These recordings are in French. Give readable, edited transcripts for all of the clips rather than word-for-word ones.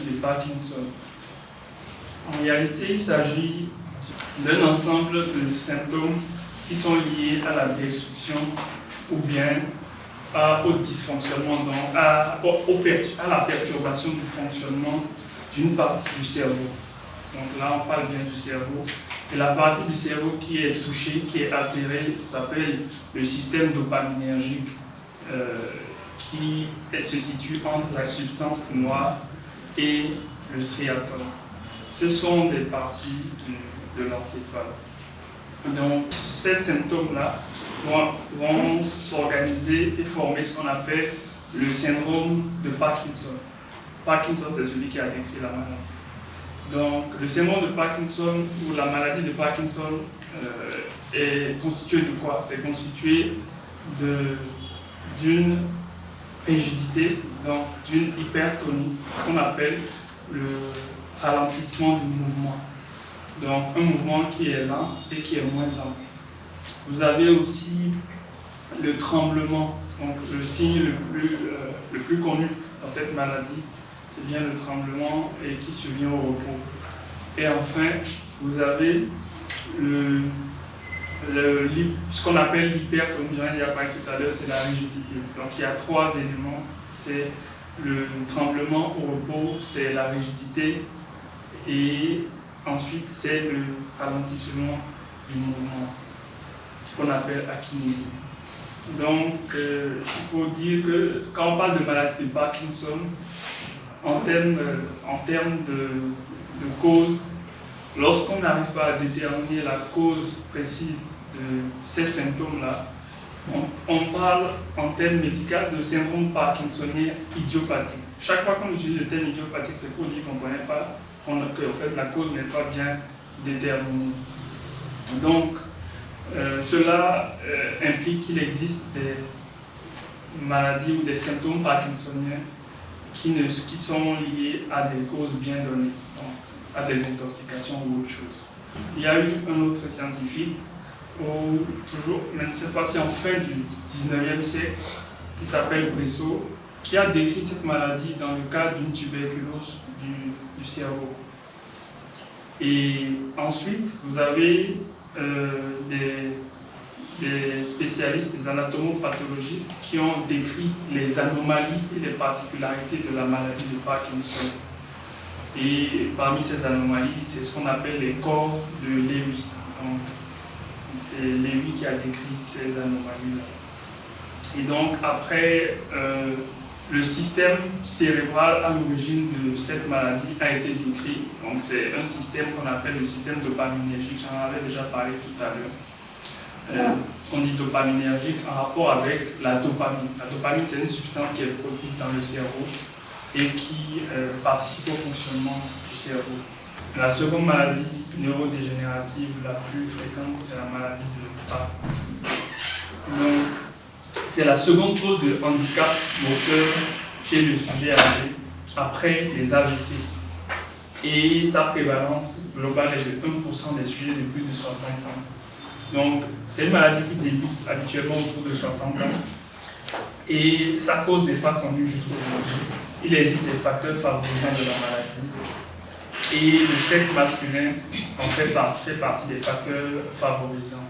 de Parkinson. En réalité, il s'agit d'un ensemble de symptômes qui sont liés à la destruction ou bien au dysfonctionnement, donc à la perturbation du fonctionnement d'une partie du cerveau. Donc là, on parle bien du cerveau. Et la partie du cerveau qui est touchée, qui est altérée, s'appelle le système dopaminergique, qui se situe entre la substance noire et le striatum. Ce sont des parties de l'encéphale. Donc, ces symptômes-là vont s'organiser et former ce qu'on appelle le syndrome de Parkinson. Parkinson, c'est celui qui a décrit la maladie. Donc, le syndrome de Parkinson ou la maladie de Parkinson est constitué de quoi? C'est constitué d'une rigidité, donc d'une hypertonie, ce qu'on appelle le ralentissement du mouvement. Donc, un mouvement qui est lent et qui est moins ample. Vous avez aussi le tremblement, donc le signe le plus connu dans cette maladie, c'est bien le tremblement et qui survient au repos. Et enfin, vous avez ce qu'on appelle l'hypertonie, j'en ai parlé tout à l'heure, c'est la rigidité. Donc il y a trois éléments, c'est le tremblement au repos, c'est la rigidité, et ensuite c'est le ralentissement du mouvement, ce qu'on appelle akinésie. Donc il faut dire que quand on parle de maladie de Parkinson, en termes de cause, lorsqu'on n'arrive pas à déterminer la cause précise de ces symptômes-là, on parle en termes médicaux de syndrome parkinsonien idiopathique. Chaque fois qu'on utilise le terme idiopathique, c'est pour dire qu'on ne connaît pas, que en fait, la cause n'est pas bien déterminée. Donc, cela implique qu'il existe des maladies ou des symptômes parkinsoniens qui sont liés à des causes bien données, donc à des intoxications ou autre chose. Il y a eu un autre scientifique, même cette fois-ci en fin du 19e siècle, qui s'appelle Bressot, qui a décrit cette maladie dans le cadre d'une tuberculose du cerveau. Et ensuite, vous avez des spécialistes, des anatomopathologistes qui ont décrit les anomalies et les particularités de la maladie de Parkinson. Et parmi ces anomalies, c'est ce qu'on appelle les corps de Lewy. Donc, c'est Lewy qui a décrit ces anomalies-là. Et donc, après, le système cérébral à l'origine de cette maladie a été décrit. Donc, c'est un système qu'on appelle le système dopaminergique. J'en avais déjà parlé tout à l'heure. On dit dopaminergique en rapport avec la dopamine. La dopamine, c'est une substance qui est produite dans le cerveau et qui participe au fonctionnement du cerveau. La seconde maladie neurodégénérative la plus fréquente, c'est la maladie de Parkinson. C'est la seconde cause de handicap moteur chez le sujet âgé après les AVC. Et sa prévalence globale est de 1% des sujets de plus de 60 ans. Donc, c'est une maladie qui débute habituellement autour de 60 ans et sa cause n'est pas connue jusqu'aujourd'hui. Il existe des facteurs favorisants de la maladie et le sexe masculin en fait partie des facteurs favorisants.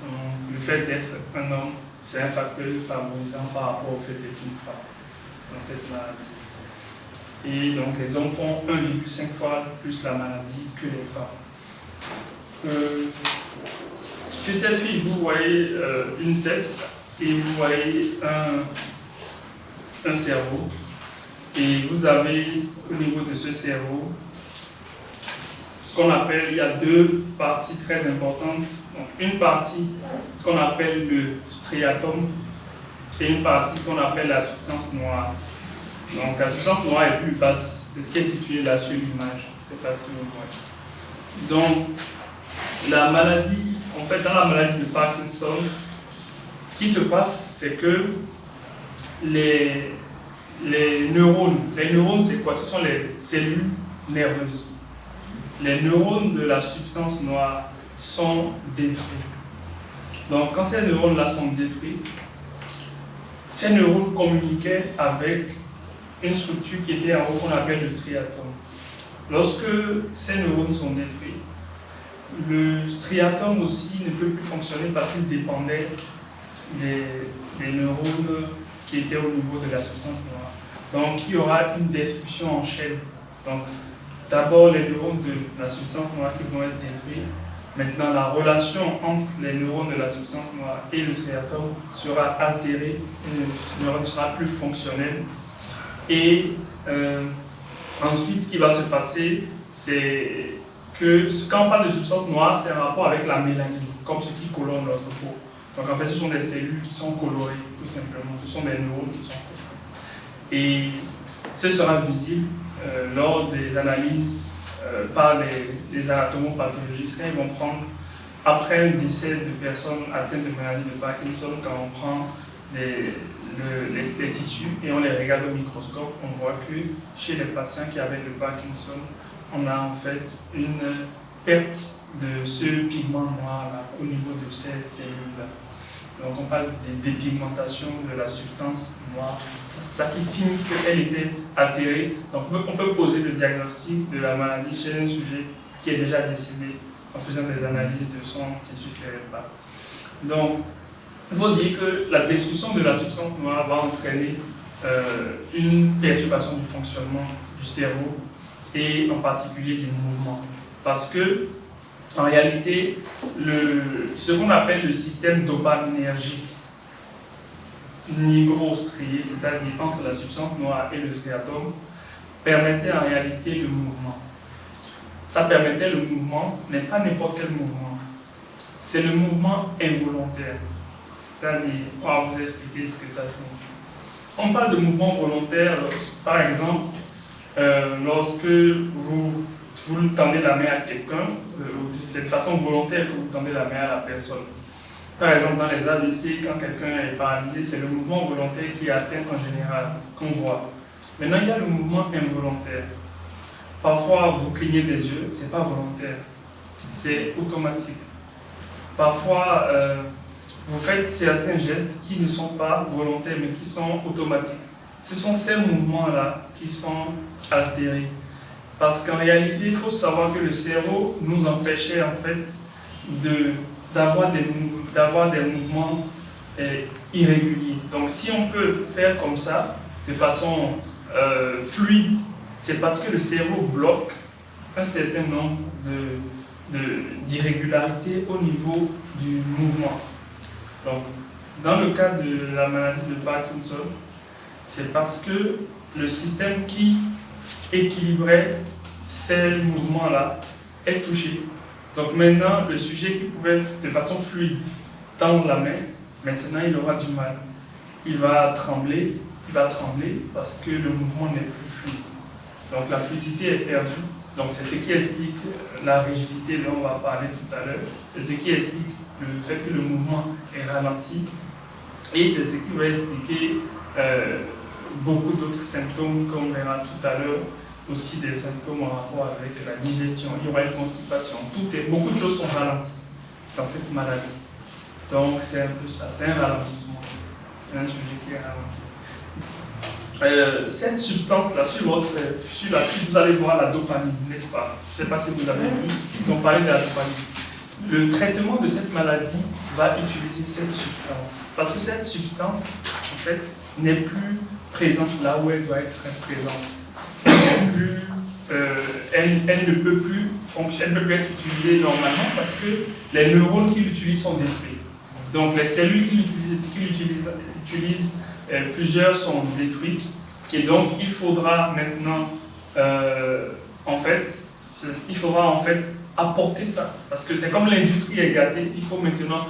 Donc, le fait d'être un homme, c'est un facteur favorisant par rapport au fait d'être une femme dans cette maladie. Et donc, les hommes font 1,5 fois plus la maladie que les femmes. Sur cette fiche, vous voyez une tête et vous voyez un cerveau. Et vous avez au niveau de ce cerveau ce qu'on appelle, il y a deux parties très importantes. Donc une partie qu'on appelle le striatum et une partie qu'on appelle la substance noire. Donc la substance noire est plus basse, c'est ce qui est situé là sur l'image. Je ne sais pas si vous voyez. Donc la maladie, en fait dans la maladie de Parkinson, ce qui se passe, c'est que les neurones c'est quoi? Ce sont les cellules nerveuses. Les neurones de la substance noire sont détruits. Donc quand ces neurones-là sont détruits, ces neurones communiquaient avec une structure qui était en haut qu'on appelle le striatum. Lorsque ces neurones sont détruits, le striatum aussi ne peut plus fonctionner parce qu'il dépendait des neurones qui étaient au niveau de la substance noire. Donc il y aura une destruction en chaîne. Donc d'abord les neurones de la substance noire qui vont être détruits. Maintenant la relation entre les neurones de la substance noire et le striatum sera altérée, le neurone ne sera plus fonctionnel. Et ensuite ce qui va se passer, c'est que quand on parle de substance noire, c'est un rapport avec la mélanine, comme ce qui colore notre peau. Donc en fait, ce sont des cellules qui sont colorées, tout simplement. Ce sont des neurones qui sont colorés. Et ce sera visible lors des analyses par les anatomopathologistes. Quand ils vont prendre, après un décès de personnes atteintes de maladie de Parkinson, quand on prend les tissus et on les regarde au microscope, on voit que chez les patients qui avaient le Parkinson, on a en fait une perte de ce pigment noir là, au niveau de ces cellules-là. Donc on parle de dépigmentation de la substance noire, ça qui signe qu'elle était altérée. Donc on peut poser le diagnostic de la maladie chez un sujet qui est déjà décédé en faisant des analyses de son tissu cérébral. Donc il faut dire que la destruction de la substance noire va entraîner une perturbation du fonctionnement du cerveau et en particulier du mouvement. Parce que, en réalité, ce qu'on appelle le système dopaminergique nigrostrié, c'est-à-dire entre la substance noire et le striatum, permettait en réalité le mouvement. Ça permettait le mouvement, mais pas n'importe quel mouvement. C'est le mouvement involontaire. C'est-à-dire, on va vous expliquer ce que ça signifie. On parle de mouvement volontaire, par exemple, lorsque vous tendez la main à quelqu'un, de cette façon volontaire que vous tendez la main à la personne. Par exemple, dans les AVC, quand quelqu'un est paralysé, c'est le mouvement volontaire qui est atteint en général, qu'on voit. Maintenant, il y a le mouvement involontaire. Parfois, vous clignez des yeux, ce n'est pas volontaire, c'est automatique. Parfois, vous faites certains gestes qui ne sont pas volontaires, mais qui sont automatiques. Ce sont ces mouvements-là qui sont altérés. Parce qu'en réalité, il faut savoir que le cerveau nous empêchait en fait d'avoir des mouvements irréguliers. Donc si on peut faire comme ça, de façon fluide, c'est parce que le cerveau bloque un certain nombre d'irrégularités au niveau du mouvement. Donc, dans le cas de la maladie de Parkinson, c'est parce que le système qui équilibrait ces mouvements-là est touché. Donc maintenant, le sujet qui pouvait de façon fluide tendre la main, maintenant il aura du mal. Il va trembler parce que le mouvement n'est plus fluide. Donc la fluidité est perdue. Donc c'est ce qui explique la rigidité dont on va parler tout à l'heure. C'est ce qui explique le fait que le mouvement est ralenti. Et c'est ce qui va expliquer beaucoup d'autres symptômes qu'on verra tout à l'heure, aussi des symptômes en rapport avec la digestion. Il y aura une constipation. Beaucoup de choses sont ralenties dans cette maladie. Donc c'est un peu ça, c'est un ralentissement. C'est un sujet qui est ralenti. Cette substance-là, sur la fiche, vous allez voir la dopamine, n'est-ce pas? Je ne sais pas si vous avez vu, ils ont parlé de la dopamine. Le traitement de cette maladie va utiliser cette substance. Parce que cette substance, en fait, n'est plus présente là où elle doit être présente. Elle ne peut plus fonctionner, elle ne peut plus être utilisée normalement parce que les neurones qui l'utilisent sont détruits. Donc les cellules qui l'utilisent, plusieurs sont détruites. Et donc il faudra maintenant, apporter ça. Parce que c'est comme l'industrie est gâtée, il faut maintenant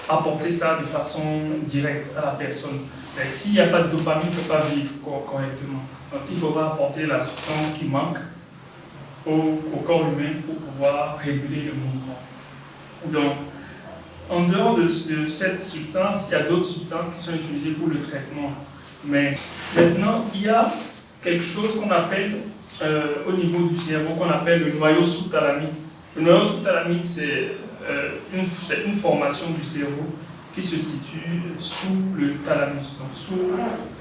apporter ça de façon directe à la personne. S'il n'y a pas de dopamine, il ne peut pas vivre correctement. Donc il faudra apporter la substance qui manque au corps humain pour pouvoir réguler le mouvement. Donc, en dehors de cette substance, il y a d'autres substances qui sont utilisées pour le traitement. Mais maintenant, il y a quelque chose qu'on appelle, au niveau du cerveau, qu'on appelle le noyau sous-thalamique. Le noyau sous-thalamique, c'est une formation du cerveau qui se situe sous le thalamus, donc sous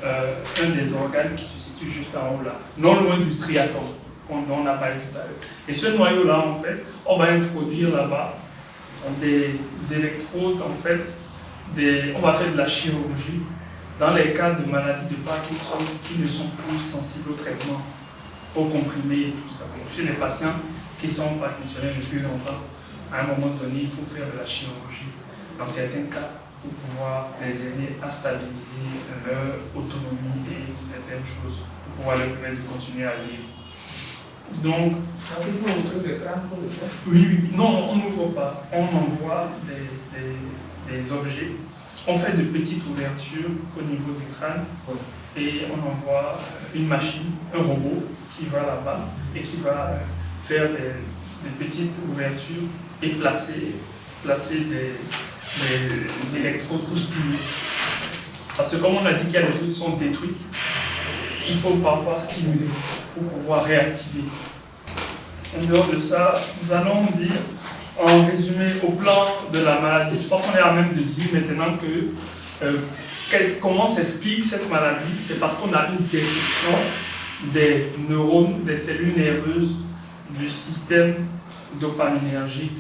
un des organes qui se situe juste en haut là, non loin du striatum, dont on a parlé tout à l'heure. Et ce noyau-là, en fait, on va introduire là-bas des électrodes, en fait, on va faire de la chirurgie dans les cas de maladies de Parkinson qui ne sont plus sensibles au traitement, aux comprimés et tout ça. Donc, chez les patients qui sont parkinsoniens depuis longtemps, à un moment donné, il faut faire de la chirurgie dans certains cas pour pouvoir les aider à stabiliser leur autonomie et certaines choses, pour pouvoir leur permettre de continuer à vivre. Donc, oui, non, on n'ouvre pas, on envoie des objets. On fait de petites ouvertures au niveau du crâne et on envoie une machine, un robot qui va là-bas et qui va faire des petites ouvertures et placer des électrodes pour stimuler. Parce que comme on a dit qu'il y a des choses qui sont détruites, il faut parfois stimuler pour pouvoir réactiver. En dehors de ça, nous allons dire en résumé au plan de la maladie. Je pense qu'on est à même de dire maintenant comment s'explique cette maladie. C'est parce qu'on a une destruction des neurones, des cellules nerveuses du système dopaminergique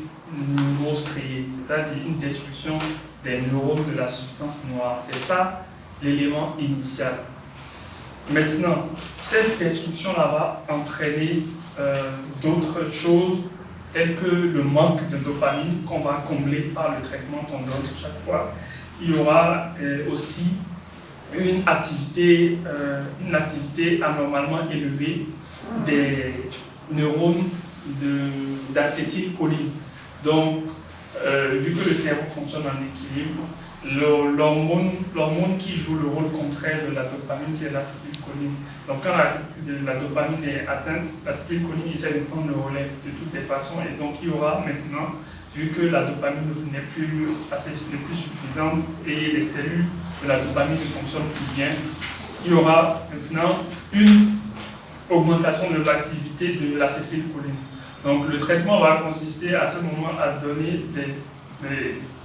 neurostrié, c'est-à-dire une destruction des neurones de la substance noire. C'est ça l'élément initial. Maintenant, cette destruction-là va entraîner d'autres choses telles que le manque de dopamine qu'on va combler par le traitement qu'on donne chaque fois. Il y aura aussi une activité anormalement élevée des neurones d'acétylcholine. Donc, vu que le cerveau fonctionne en équilibre, l'hormone qui joue le rôle contraire de la dopamine, c'est l'acétylcholine. Donc, quand la dopamine est atteinte, l'acétylcholine essaie de prendre le relais de toutes les façons. Et donc, il y aura maintenant, vu que la dopamine n'est plus suffisante et les cellules de la dopamine ne fonctionnent plus bien, il y aura maintenant une augmentation de l'activité de l'acétylcholine. Donc, le traitement va consister à ce moment à donner des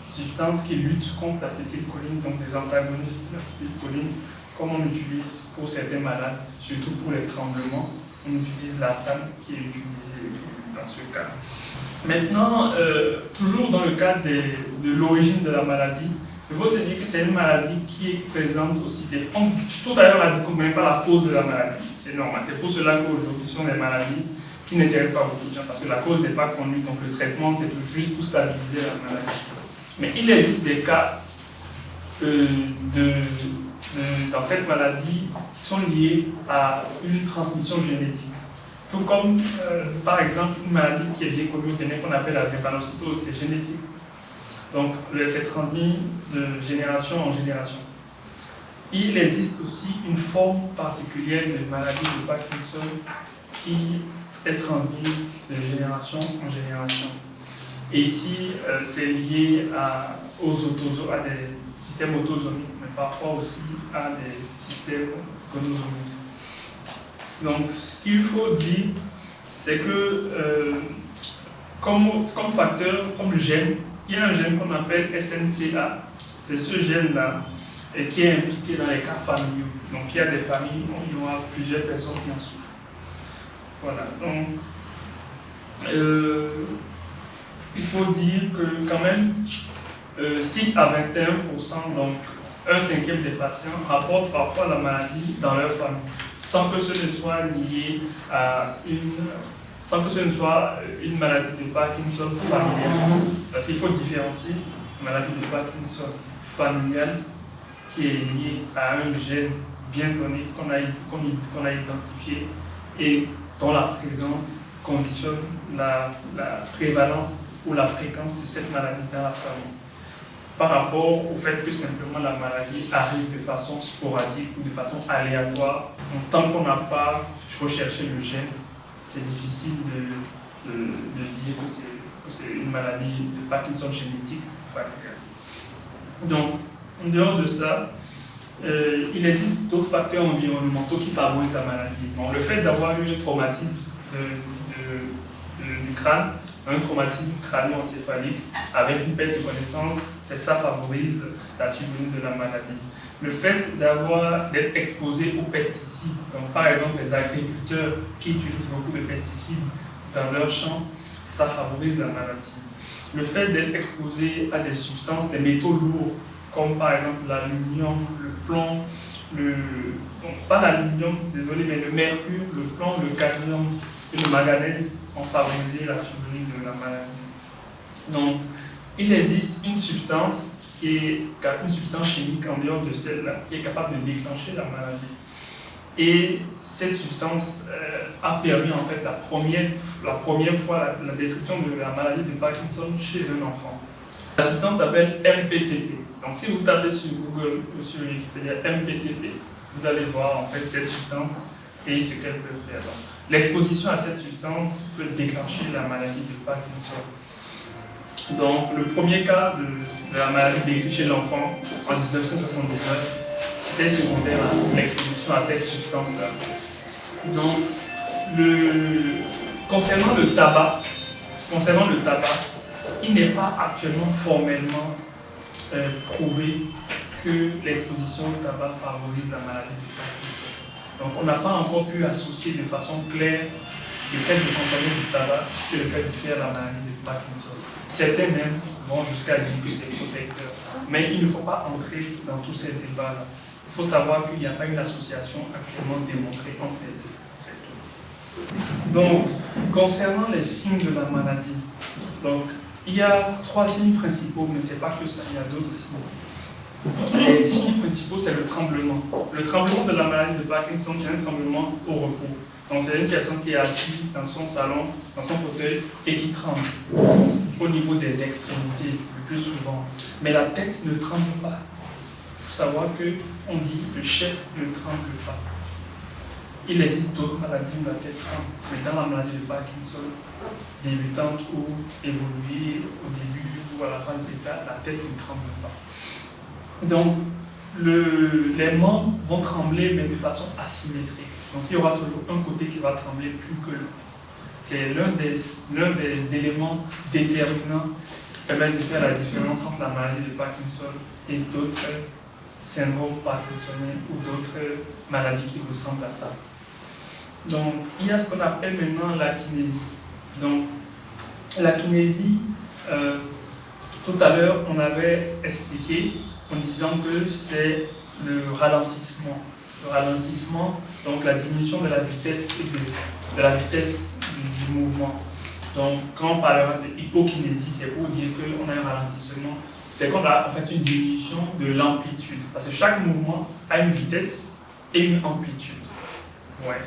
substances qui luttent contre l'acétylcholine, donc des antagonistes de l'acétylcholine, comme on utilise pour certains malades, surtout pour les tremblements. On utilise l'Artane qui est utilisé dans ce cas. Maintenant, toujours dans le cadre de l'origine de la maladie, il faut se dire que c'est une maladie qui est présente aussi des formes. Tout à l'heure, on a dit qu'on ne connaît pas la cause de la maladie. C'est normal. C'est pour cela qu'aujourd'hui, ce sont des maladies qui n'intéressent pas beaucoup de gens, parce que la cause n'est pas connue, donc le traitement, c'est juste pour stabiliser la maladie. Mais il existe des cas dans cette maladie qui sont liés à une transmission génétique. Tout comme, par exemple, une maladie qui est bien connue au Bénin qu'on appelle la drépanocytose, c'est génétique. Donc, c'est transmis de génération en génération. Il existe aussi une forme particulière de maladie de Parkinson qui est transmise de génération en génération. Et ici, c'est lié aux à des systèmes autosomiques, mais parfois aussi à des systèmes chromosomiques. Donc, ce qu'il faut dire, c'est que comme facteur, comme gène, il y a un gène qu'on appelle SNCA. C'est ce gène-là qui est impliqué dans les cas familiaux. Donc, il y a des familles où il y aura plusieurs personnes qui en souffrent. Voilà. Donc, il faut dire que quand même 6 à 21%, donc un cinquième des patients, rapportent parfois la maladie dans leur famille, sans que ce ne soit lié à une maladie de Parkinson familiale. Parce qu'il faut différencier une maladie de Parkinson familiale qui est liée à un gène bien donné qu'on a identifié et dont la présence conditionne la prévalence ou la fréquence de cette maladie dans la famille, par rapport au fait que simplement la maladie arrive de façon sporadique ou de façon aléatoire. Donc, tant qu'on n'a pas recherché le gène, c'est difficile de dire que c'est une maladie de Parkinson génétique ou familiale. Donc, en dehors de ça, il existe d'autres facteurs environnementaux qui favorisent la maladie. Bon, le fait d'avoir eu un traumatisme du crâne, un traumatisme crânio-encéphalique avec une perte de connaissance, ça favorise la survenue de la maladie. Le fait d'être exposé aux pesticides, donc par exemple les agriculteurs qui utilisent beaucoup de pesticides dans leurs champs, ça favorise la maladie. Le fait d'être exposé à des substances, des métaux lourds, comme par exemple l'aluminium, le plomb, pas l'aluminium, désolé, mais le mercure, le plomb, le cadmium et le manganèse ont favorisé la survenue de la maladie. Donc, il existe une substance chimique en dehors de celle-là qui est capable de déclencher la maladie. Et cette substance a permis en fait la première fois la description de la maladie de Parkinson chez un enfant. La substance s'appelle MPTP. Donc si vous tapez sur Google ou sur Wikipédia MPTP, vous allez voir en fait cette substance et ce qu'elle peut faire. L'exposition à cette substance peut déclencher la maladie de Parkinson. Donc le premier cas de la maladie décrite chez l'enfant en 1979, c'était secondaire à l'exposition à cette substance-là. Donc, concernant le tabac, il n'est pas actuellement formellement prouvé que l'exposition au tabac favorise la maladie de Parkinson. Donc, on n'a pas encore pu associer de façon claire le fait de consommer du tabac et le fait de faire la maladie de Parkinson. Certains même vont jusqu'à dire que c'est protecteur. Mais il ne faut pas entrer dans tous ces débats-là. Il faut savoir qu'il n'y a pas une association actuellement démontrée entre les deux. Donc, concernant les signes de la maladie, donc, il y a 3 signes principaux, mais ce n'est pas que ça, il y a d'autres signes. Les signes principaux, c'est le tremblement. Le tremblement de la maladie de Parkinson, c'est un tremblement au repos. Donc, c'est une personne qui est assise dans son salon, dans son fauteuil, et qui tremble au niveau des extrémités, le plus souvent. Mais la tête ne tremble pas. Il faut savoir qu'on dit le chef ne tremble pas. Il existe d'autres maladies où la tête tremble, mais dans la maladie de Parkinson, débutante ou évoluée au début ou à la fin de l'état, la tête ne tremble pas. Donc, les membres vont trembler, mais de façon asymétrique. Donc, il y aura toujours un côté qui va trembler plus que l'autre. C'est l'un des éléments déterminants qui permettent de faire la différence entre la maladie de Parkinson et d'autres syndromes parkinsoniens ou d'autres maladies qui ressemblent à ça. Donc, il y a ce qu'on appelle maintenant la kinésie. Donc, la kinésie, tout à l'heure, on avait expliqué en disant que c'est le ralentissement. Le ralentissement, donc la diminution de la vitesse de la vitesse du mouvement. Donc, quand on parlera d'hypokinésie, c'est pour dire qu'on a un ralentissement. C'est qu'on a en fait une diminution de l'amplitude. Parce que chaque mouvement a une vitesse et une amplitude. Ouais.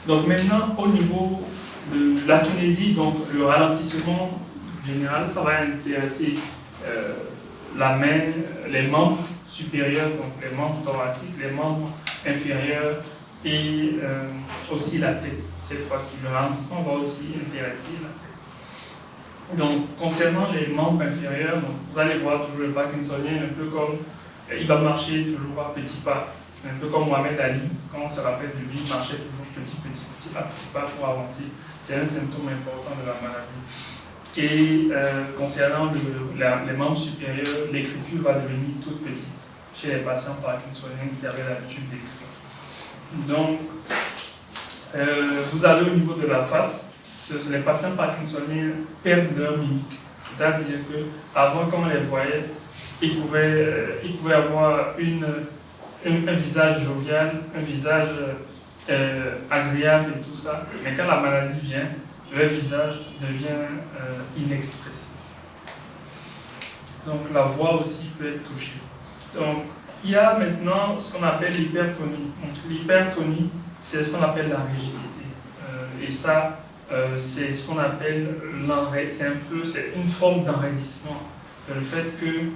Donc maintenant, au niveau de la kinésie, donc le ralentissement général, ça va intéresser la main, les membres supérieurs, donc les membres thoraciques, les membres inférieurs et aussi la tête. Cette fois-ci, le ralentissement va aussi intéresser la tête. Donc, concernant les membres inférieurs, donc, vous allez voir toujours le Parkinsonien un peu comme, il va marcher toujours par petits pas, un peu comme Mohamed Ali, quand on se rappelle de lui, il marchait toujours petit pas pour avancer. C'est un symptôme important de la maladie. Et concernant les membres supérieurs, l'écriture va devenir toute petite chez les patients parkinsoniens qui avaient l'habitude d'écrire. Donc, vous allez au niveau de la face. Les patients parkinsoniens perdent leur mimique. C'est-à-dire qu'avant, quand on les voyait, ils pouvaient avoir un visage jovial, un visage agréable et tout ça. Mais quand la maladie vient, leur visage devient inexpressif. Donc la voix aussi peut être touchée. Donc il y a maintenant ce qu'on appelle l'hypertonie. Donc l'hypertonie, c'est ce qu'on appelle la rigidité. Et ça, c'est ce qu'on appelle c'est une forme d'enraidissement. C'est le fait que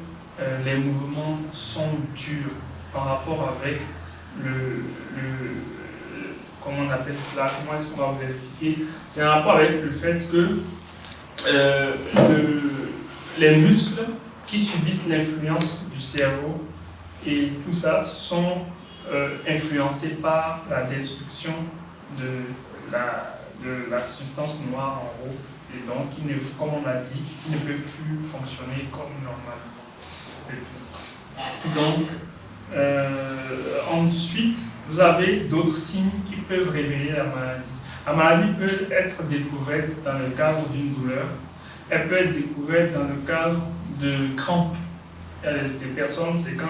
les mouvements sont durs par rapport avec comment on appelle cela, comment est-ce qu'on va vous expliquer? C'est un rapport avec le fait que les muscles qui subissent l'influence du cerveau et tout ça sont influencés par la destruction de la substance noire en haut, et donc, comme on l'a dit, ils ne peuvent plus fonctionner comme normalement. Donc, ensuite, vous avez d'autres signes qui peuvent révéler la maladie. La maladie peut être découverte dans le cadre d'une douleur, elle peut être découverte dans le cadre de crampes. Des personnes, c'est quand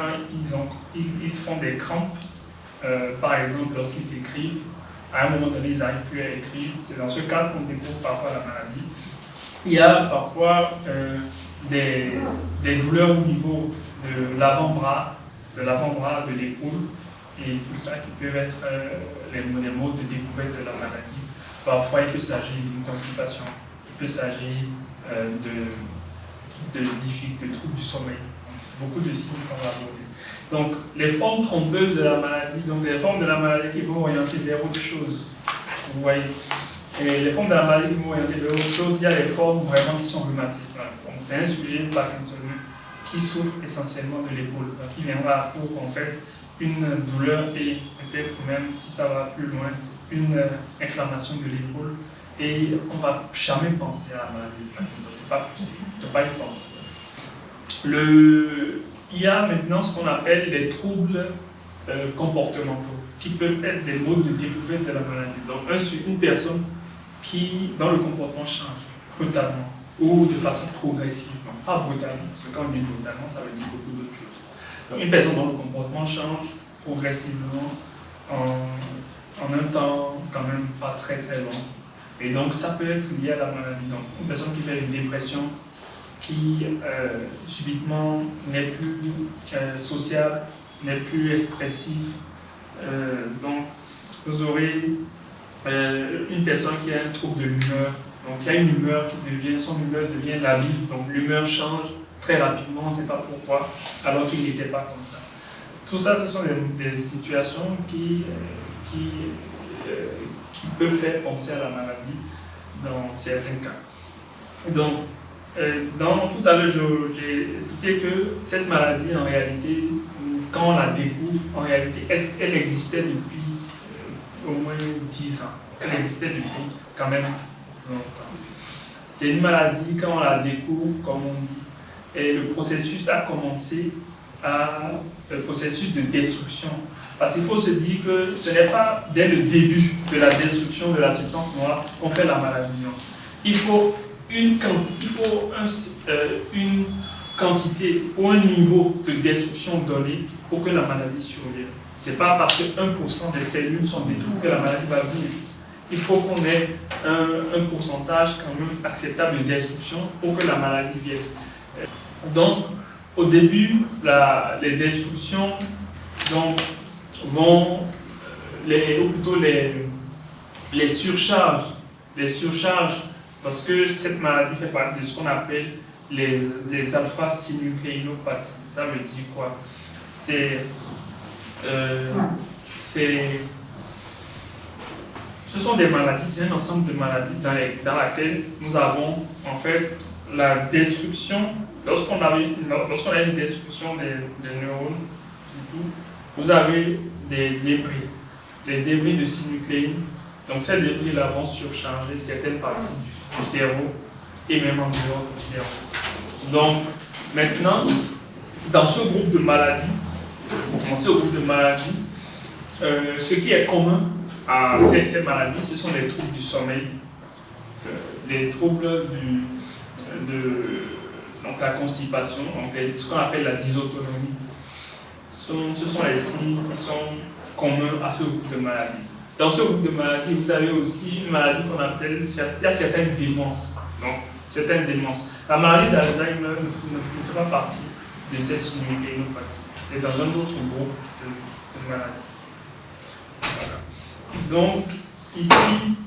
ils font des crampes, par exemple lorsqu'ils écrivent, à un moment donné ils n'arrivent plus à écrire, c'est dans ce cadre qu'on découvre parfois la maladie. Il y a parfois des douleurs au niveau de l'avant-bras, de l'épaule, et tout ça qui peuvent être les modes de découverte de la maladie. Parfois il peut s'agir d'une constipation, il peut s'agir de troubles du sommeil. Beaucoup de signes qu'on va aborder. Donc, les formes trompeuses de la maladie, donc les formes de la maladie qui vont orienter vers autre chose. Vous voyez. Et les formes de la maladie qui vont orienter vers autre chose, il y a les formes vraiment qui sont rhumatistes. Donc, c'est un sujet parkinsonien qui souffre essentiellement de l'épaule. Donc, il viendra pour en fait une douleur et peut-être même, si ça va plus loin, une inflammation de l'épaule. Et on ne va jamais penser à la maladie de Parkinson. Ce n'est pas possible. On ne peut pas y penser. Il y a maintenant ce qu'on appelle les troubles comportementaux, qui peuvent être des modes de découverte de la maladie. Donc, une personne dont le comportement change brutalement ou de façon progressive. Non, pas brutalement, parce que quand on dit brutalement, ça veut dire beaucoup d'autres choses. Donc, une personne dont le comportement change progressivement en un temps quand même pas très très long. Et donc, ça peut être lié à la maladie. Donc, une personne qui fait une dépression, qui subitement n'est plus sociable, n'est plus expressive. Donc, vous aurez une personne qui a un trouble de l'humeur. Donc, il y a une humeur son humeur devient labile. Donc, l'humeur change très rapidement, on ne sait pas pourquoi, alors qu'il n'était pas comme ça. Tout ça, ce sont des situations qui peuvent faire penser à la maladie dans certains cas. Donc, tout à l'heure, j'ai expliqué que cette maladie, en réalité, quand on la découvre, en réalité, elle existait depuis au moins 10 ans. Elle existait depuis quand même longtemps. C'est une maladie, quand on la découvre, comme on dit, et le processus a commencé le processus de destruction. Parce qu'il faut se dire que ce n'est pas dès le début de la destruction de la substance noire qu'on fait la maladie. Il faut une quantité ou un niveau de destruction donné pour que la maladie survienne. Ce n'est pas parce que 1% des cellules sont détruites que la maladie va venir. Il faut qu'on ait un pourcentage quand même acceptable de destruction pour que la maladie vienne. Donc, au début, les destructions ou plutôt les surcharges, parce que cette maladie fait partie de ce qu'on appelle les alpha-synucléinopathies. Ça veut dire quoi? Ce sont des maladies, c'est un ensemble de maladies dans laquelle nous avons en fait la destruction. Lorsqu'on a une destruction des neurones, vous avez des débris de synucléine. Donc ces débris-là vont surcharger certaines parties du cerveau et même en dehors du cerveau. Donc maintenant, dans ce groupe de maladies, ce qui est commun à ces maladies, ce sont les troubles du sommeil, les troubles donc la constipation, donc ce qu'on appelle la dysautonomie. Ce sont les signes qui sont communs à ce groupe de maladies. Dans ce groupe de maladies, vous avez aussi une maladie qu'on appelle, il y a certaines démences. Donc, certaines démences. La maladie d'Alzheimer ne fait pas partie de ces synucléinopathies. C'est dans un autre groupe de maladies. Voilà. Donc, ici,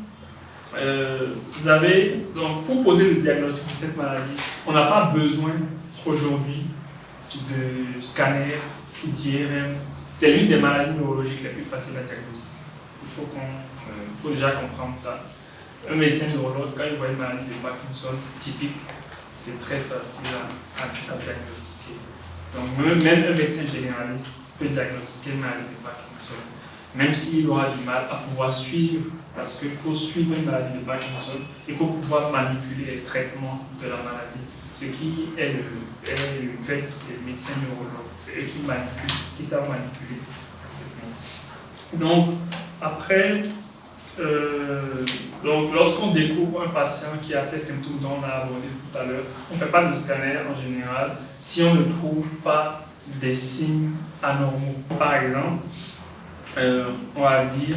vous avez, donc, pour poser le diagnostic de cette maladie, on n'a pas besoin aujourd'hui de scanner ou d'IRM. C'est l'une des maladies neurologiques les plus faciles à diagnostiquer. Il faut déjà comprendre ça. Un médecin neurologue, quand il voit une maladie de Parkinson typique, c'est très facile à diagnostiquer. Donc, même un médecin généraliste peut diagnostiquer une maladie de Parkinson. même s'il aura du mal à pouvoir suivre, parce que pour suivre une maladie de Parkinson, il faut pouvoir manipuler les traitements de la maladie, ce qui est le fait des médecins neurologues. C'est eux qui manipulent, qui savent manipuler. Donc, après, lorsqu'on découvre un patient qui a ces symptômes dont on a abordé tout à l'heure, on ne fait pas de scanner en général si on ne trouve pas des signes anormaux. Par exemple, on va dire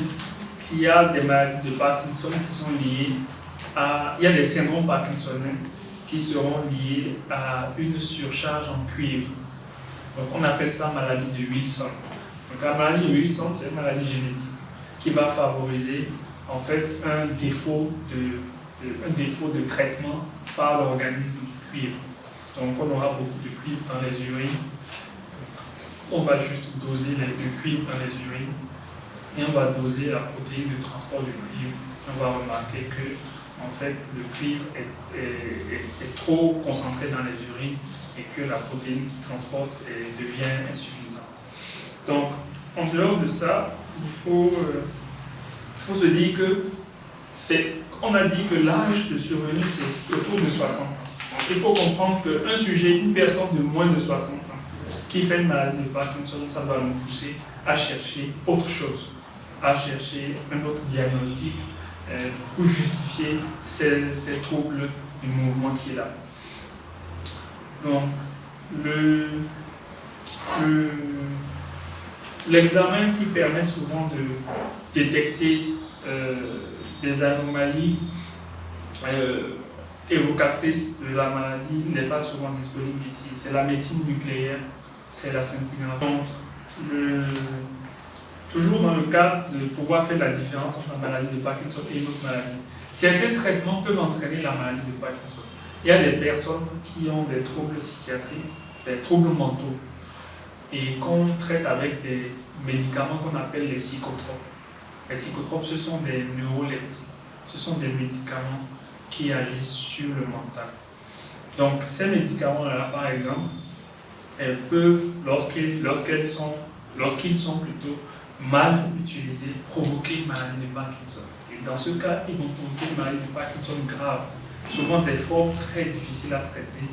qu'il y a des maladies de Parkinson qui sont liées à... Il y a des syndromes parkinsoniens qui seront liés à une surcharge en cuivre. Donc on appelle ça maladie de Wilson. Donc la maladie de Wilson, c'est une maladie génétique qui va favoriser en fait un défaut de traitement par l'organisme du cuivre. Donc on aura beaucoup de cuivre dans les urines. On va juste doser le cuivre dans les urines et on va doser la protéine de transport du cuivre. On va remarquer que en fait, le cuivre est trop concentré dans les urines et que la protéine qui transporte devient insuffisante. Donc, en dehors de ça, il faut se dire que on a dit que l'âge de survenue, c'est autour de 60 ans. Donc, il faut comprendre qu'un sujet, une personne de moins de 60 ans, qui fait une maladie de Parkinson, ça va nous pousser à chercher autre chose, à chercher un autre diagnostic pour justifier ces troubles du mouvement qui est là. Donc, l'examen qui permet souvent de détecter des anomalies évocatrices de la maladie n'est pas souvent disponible ici. C'est la médecine nucléaire, c'est la scintigraphie. Donc, toujours dans le cadre de pouvoir faire la différence entre la maladie de Parkinson et une autre maladie. Certains traitements peuvent entraîner la maladie de Parkinson. Il y a des personnes qui ont des troubles psychiatriques, des troubles mentaux, et qu'on traite avec des médicaments qu'on appelle les psychotropes. Les psychotropes, ce sont des neuroleptiques. Ce sont des médicaments qui agissent sur le mental. Donc, ces médicaments-là, par exemple, elles peuvent, lorsqu'ils sont plutôt mal utilisés, provoquer une maladie de Parkinson. Et dans ce cas, ils vont provoquer une maladie de Parkinson grave, souvent des formes très difficiles à traiter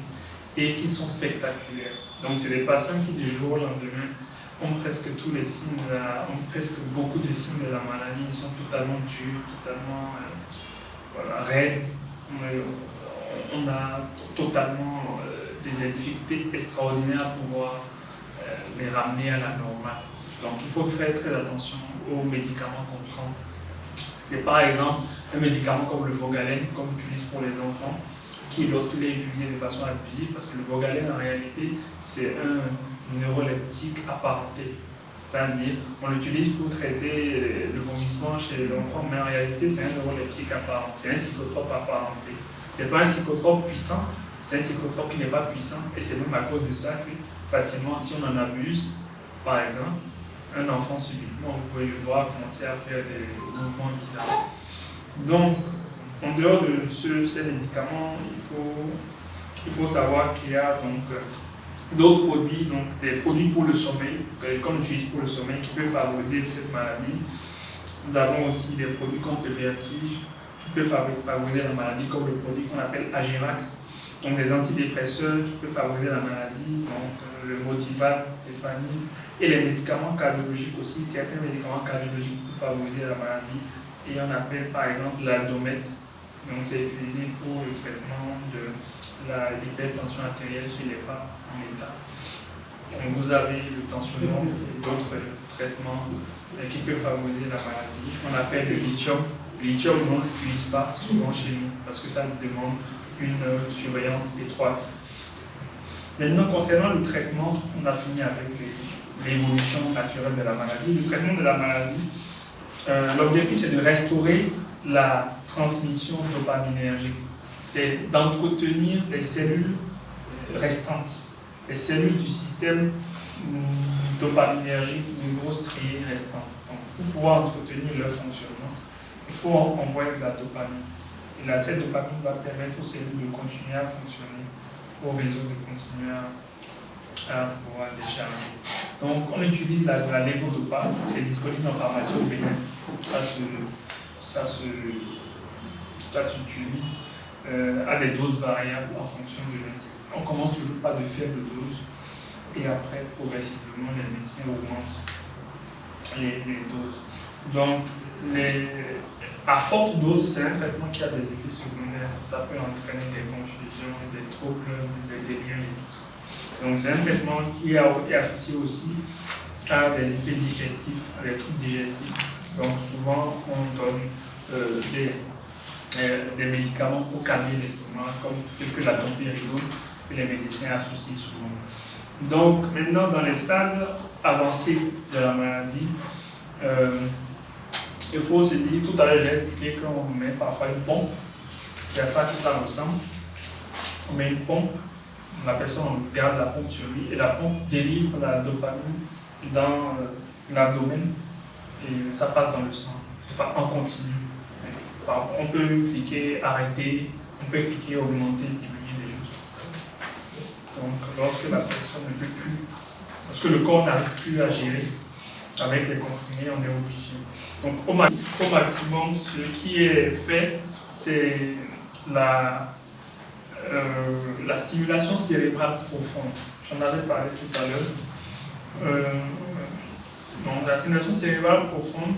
et qui sont spectaculaires. Donc, c'est des patients qui, du jour au lendemain, ont presque tous les signes, ont presque beaucoup de signes de la maladie. Ils sont totalement durs, totalement raides. On a totalement des difficultés extraordinaires à pouvoir les ramener à la normale. Donc il faut faire très attention aux médicaments qu'on prend. C'est par exemple un médicament comme le Vogalène, qu'on utilise pour les enfants, qui lorsqu'il est utilisé de façon abusive, parce que le Vogalène en réalité c'est un neuroleptique apparenté. C'est-à-dire on l'utilise pour traiter le vomissement chez les enfants, mais en réalité c'est un neuroleptique apparent, c'est un psychotrope apparenté. Ce n'est pas un psychotrope puissant, c'est un psychotrope qui n'est pas puissant, et c'est même à cause de ça que facilement, si on en abuse, par exemple, un enfant subitement, vous pouvez le voir commencer à faire des mouvements bizarres. Donc, en dehors de ces médicaments, il faut savoir qu'il y a donc d'autres produits, donc des produits pour le sommeil, qu'on utilise pour le sommeil, qui peuvent favoriser cette maladie. Nous avons aussi des produits contre le vertige, qui peuvent favoriser la maladie, comme le produit qu'on appelle Agirax, donc des antidépresseurs qui peuvent favoriser la maladie, donc le Motival, Téphanie, et les médicaments cardiologiques aussi. Certains médicaments cardiologiques peuvent favoriser la maladie, et on appelle par exemple l'aldomètre, donc c'est utilisé pour le traitement de l'hypertension artérielle chez les femmes en état. Donc vous avez le tensiomètre et d'autres traitements qui peuvent favoriser la maladie. On appelle le lithium. Le lithium, on ne l'utilise pas souvent chez nous parce que ça demande une surveillance étroite. Maintenant, concernant le traitement, on a fini avec l'évolution naturelle de la maladie. Le traitement de la maladie, l'objectif c'est de restaurer la transmission dopaminergique. C'est d'entretenir les cellules restantes, les cellules du système dopaminergique neurostrié restant. Donc, pour pouvoir entretenir leur fonctionnement, il faut envoyer de la dopamine. Et cette dopamine va permettre aux cellules de continuer à fonctionner, au réseau de continuer pouvoir décharger. Donc on utilise la lévodopa, c'est disponible en pharmacie au Bénin. Ça s'utilise à des doses variables en fonction de l'individu. On commence toujours par de faibles doses et après progressivement les médecins augmentent les doses. Donc à forte dose, c'est un traitement qui a des effets secondaires. Ça peut entraîner des confusions, des troubles, des délires et tout ça. Donc c'est un traitement qui est associé aussi à des effets digestifs, à des troubles digestifs. Donc souvent on donne des médicaments pour calmer l'estomac, comme la domperidone, que les médecins associent souvent. Donc maintenant dans les stades avancés de la maladie, il faut se dire, tout à l'heure j'ai expliqué qu'on met parfois une pompe, c'est à ça que ça ressemble. On met une pompe, la personne garde la pompe sur lui et la pompe délivre la dopamine dans l'abdomen et ça passe dans le sang, enfin en continu. On peut cliquer, arrêter, on peut cliquer, augmenter, diminuer des choses comme ça. Donc lorsque la personne ne peut plus, lorsque le corps n'arrive plus à gérer avec les comprimés, on est obligé. Donc au maximum, ce qui est fait, c'est la stimulation cérébrale profonde. J'en avais parlé tout à l'heure. Donc la stimulation cérébrale profonde,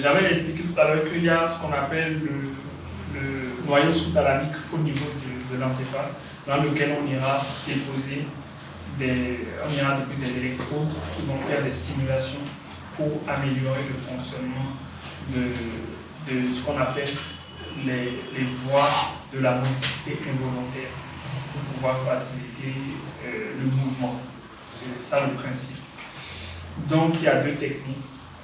j'avais expliqué tout à l'heure qu'il y a ce qu'on appelle le noyau sous-thalamique au niveau de l'encéphale, dans lequel on ira déposer des électrodes qui vont faire des stimulations pour améliorer le fonctionnement de ce qu'on appelle les voies de la motricité involontaire pour pouvoir faciliter le mouvement. C'est ça le principe. Donc il y a deux techniques.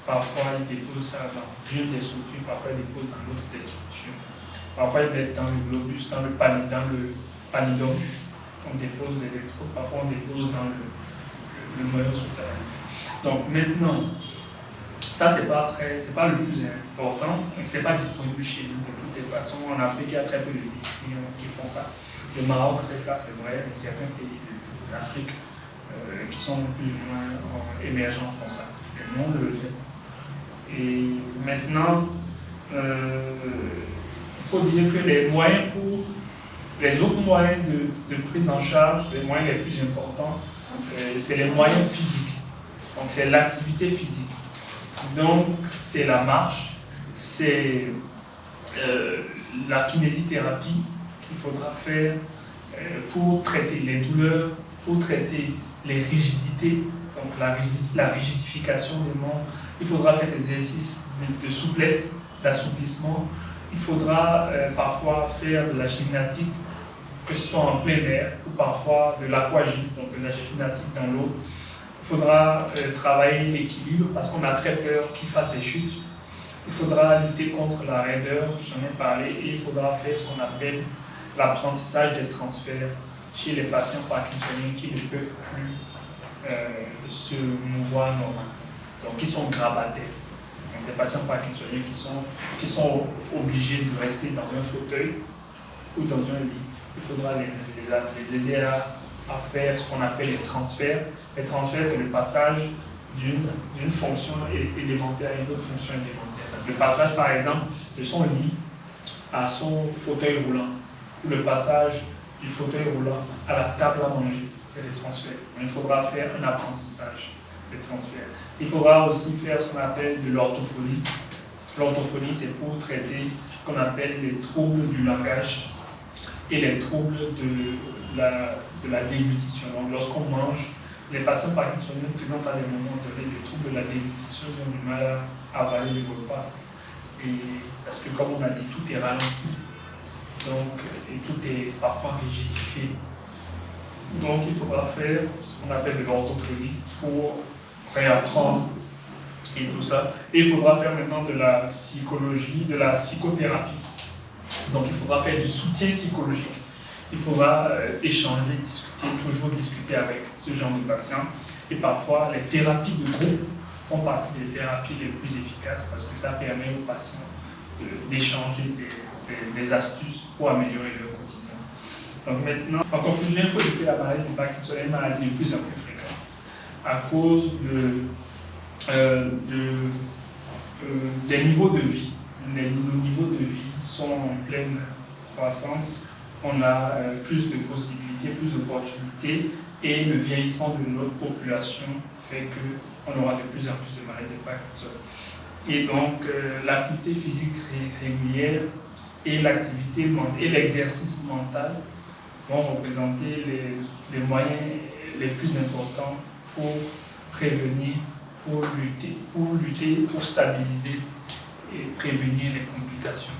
Parfois ils déposent ça dans une des structures, parfois ils déposent dans l'autre des structures. Parfois ils mettent dans le globus, dans le pallidum. On dépose les électrodes, parfois on dépose dans le noyau sous-thalamique. Donc maintenant, ça c'est pas le plus important, c'est pas disponible chez nous de toutes les façons. En Afrique, il y a très peu de pays qui font ça. Le Maroc fait ça, c'est vrai, mais certains pays d'Afrique qui sont plus ou moins émergents font ça. Et nous, on le fait. Et maintenant, il faut dire que les autres moyens de prise en charge, les moyens les plus importants, c'est les moyens physiques. Donc c'est l'activité physique. Donc c'est la marche, c'est la kinésithérapie qu'il faudra faire pour traiter les douleurs, pour traiter les rigidités, donc la rigidification des membres. Il faudra faire des exercices de souplesse, d'assouplissement. Il faudra parfois faire de la gymnastique, que ce soit en plein air ou parfois de l'aquagym, donc de la gymnastique dans l'eau. Il faudra travailler l'équilibre parce qu'on a très peur qu'il fasse des chutes. Il faudra lutter contre la raideur, j'en ai parlé, et il faudra faire ce qu'on appelle l'apprentissage des transferts chez les patients parkinsoniens qui ne peuvent plus se mouvoir normalement. Donc ils sont grabataires. Donc les patients parkinsoniens qui sont obligés de rester dans un fauteuil ou dans un lit. Il faudra les aider à faire ce qu'on appelle les transferts. Les transferts, c'est le passage d'une fonction élémentaire à une autre fonction élémentaire. Donc, le passage, par exemple, de son lit à son fauteuil roulant, ou le passage du fauteuil roulant à la table à manger, c'est les transferts. Donc, il faudra faire un apprentissage des transferts. Il faudra aussi faire ce qu'on appelle de l'orthophonie. L'orthophonie, c'est pour traiter ce qu'on appelle les troubles du langage et les troubles de la déglutition. Donc, lorsqu'on mange, les patients parkinsoniens présentent à des moments donnés des troubles de la déglutition, ils ont du mal à avaler les repas. Et parce que, comme on a dit, tout est ralenti. Donc, et tout est parfois rigidifié. Donc, il faudra faire ce qu'on appelle de l'orthophonie pour réapprendre et tout ça. Et il faudra faire maintenant de la psychologie, de la psychothérapie. Donc, il faudra faire du soutien psychologique. Il faudra échanger, discuter, toujours discuter avec ce genre de patients. Et parfois, les thérapies de groupe font partie des thérapies les plus efficaces parce que ça permet aux patients d'échanger des astuces pour améliorer leur quotidien. Donc maintenant, en conclusion, il faut dire que la maladie du Parkinson est une maladie de plus en plus fréquente à cause des niveaux de vie. Nos niveaux de vie sont en pleine croissance. On a plus de possibilités, plus d'opportunités, et le vieillissement de notre population fait qu'on aura de plus en plus de maladies de Parkinson. Et donc, l'activité physique régulière et l'activité et l'exercice mental vont représenter les moyens les plus importants pour prévenir, pour lutter, pour stabiliser et prévenir les complications.